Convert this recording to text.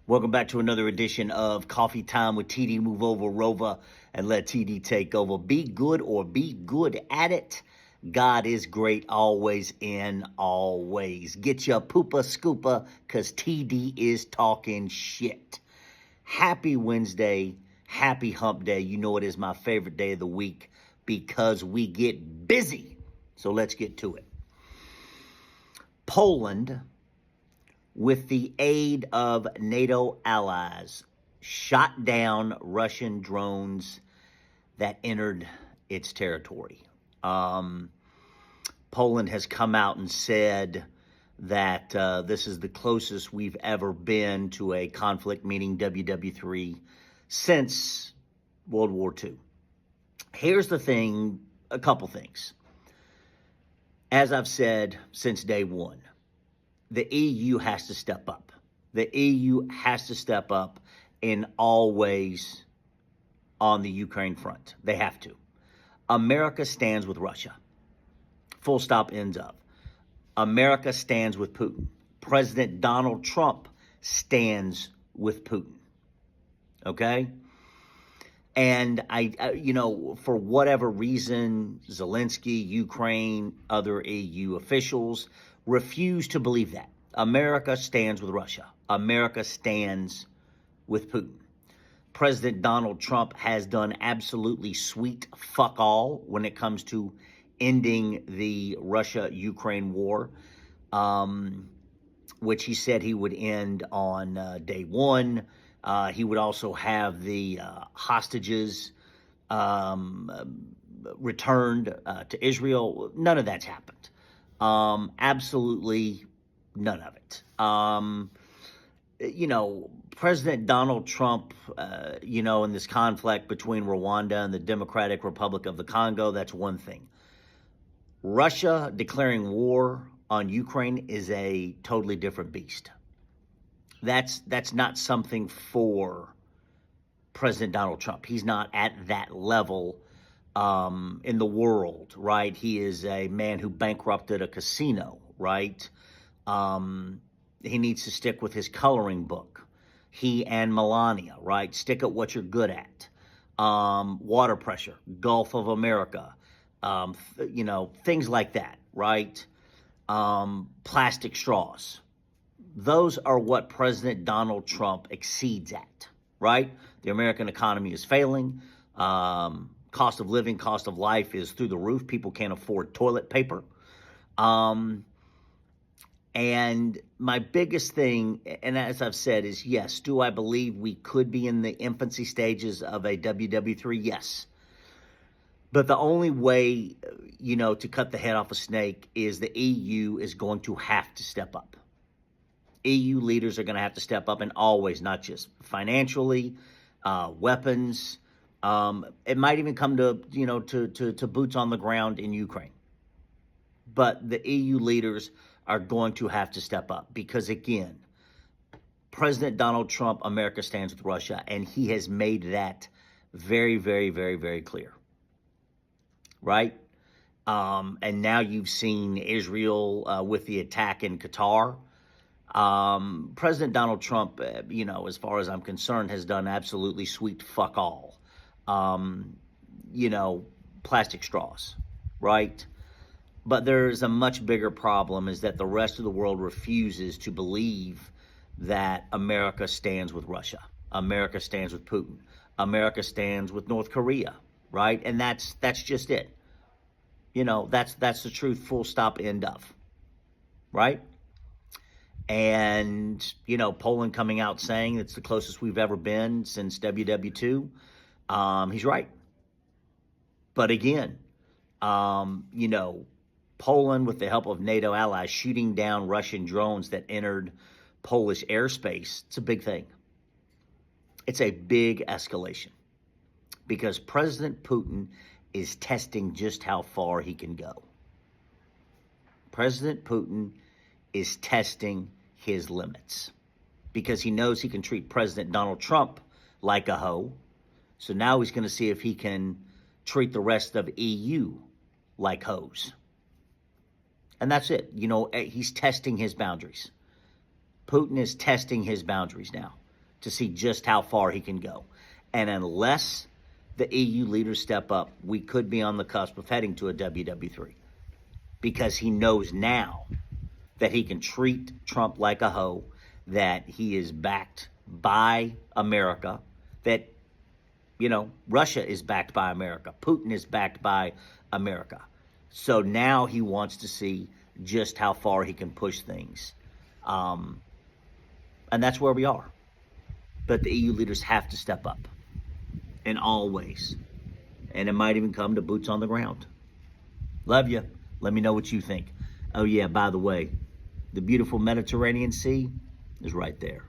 Welcome back to another edition of Coffee Time with TD. Move over, Rover, and let TD take over. Be good or be good at it. God is great always in all ways. Get your poopa scoopa, because TD is talking shit. Happy Wednesday. Happy hump day. You know it is my favorite day of the week because we get busy. So let's get to it. Poland, with the aid of NATO allies, shot down Russian drones that entered its territory. Poland has come out and said that this is the closest we've ever been to a conflict, meaning WW3, since World War II. Here's the thing, a couple things. As I've said since day one, the EU has to step up. The EU has to step up in all ways on the Ukraine front. They have to. America stands with Russia. Full stop, ends of. America stands with Putin. President Donald Trump stands with Putin. Okay? And for whatever reason, Zelensky, Ukraine, other EU officials refuse to believe that. America stands with Russia. America stands with Putin. President Donald Trump has done absolutely sweet fuck all when it comes to ending the Russia-Ukraine war, which he said he would end on day one. He would also have the hostages returned to Israel. None of that's happened. Absolutely none of it. President Donald Trump, in this conflict between Rwanda and the Democratic Republic of the Congo, that's one thing. Russia declaring war on Ukraine is a totally different beast. That's not something for President Donald Trump. He's not at that level in the world, right? He is a man who bankrupted a casino, right? He needs to stick with his coloring book. He and Melania, right? Stick at what you're good at. Water pressure, Gulf of America, things like that, right? Plastic straws. Those are what President Donald Trump exceeds at, right? The American economy is failing. Cost of living, cost of life is through the roof. People can't afford toilet paper. And my biggest thing, and as I've said, is yes, do I believe we could be in the infancy stages of a WW3? Yes. But the only way, to cut the head off a snake is the EU is going to have to step up. EU leaders are going to have to step up, and always, not just financially, weapons. It might even come to boots on the ground in Ukraine. But the EU leaders are going to have to step up because, again, President Donald Trump, America stands with Russia, and he has made that very, very, very, very clear. Right? And now you've seen Israel with the attack in Qatar. President Donald Trump, as far as I'm concerned, has done absolutely sweet fuck all. Plastic straws, right? But there's a much bigger problem, is that the rest of the world refuses to believe that America stands with Russia. America stands with Putin. America stands with North Korea, right? And that's just it. That's the truth, full stop, end of, right? And, Poland coming out saying it's the closest we've ever been since WW2. He's right. But again, Poland, with the help of NATO allies, shooting down Russian drones that entered Polish airspace, it's a big thing. It's a big escalation because President Putin is testing just how far he can go. President Putin is testing his limits because he knows he can treat President Donald Trump like a hoe. So now he's going to see if he can treat the rest of EU like hoes. And that's it. He's testing his boundaries. Putin is testing his boundaries now. to see just how far he can go. And unless the EU leaders step up, we could be on the cusp of heading to a WW3, because he knows now that he can treat Trump like a hoe, that he is backed by America, that, Russia is backed by America, Putin is backed by America. So now he wants to see just how far he can push things. And that's where we are. But the EU leaders have to step up in all ways. And it might even come to boots on the ground. Love you. Let me know what you think. Oh, yeah, by the way, the beautiful Mediterranean Sea is right there.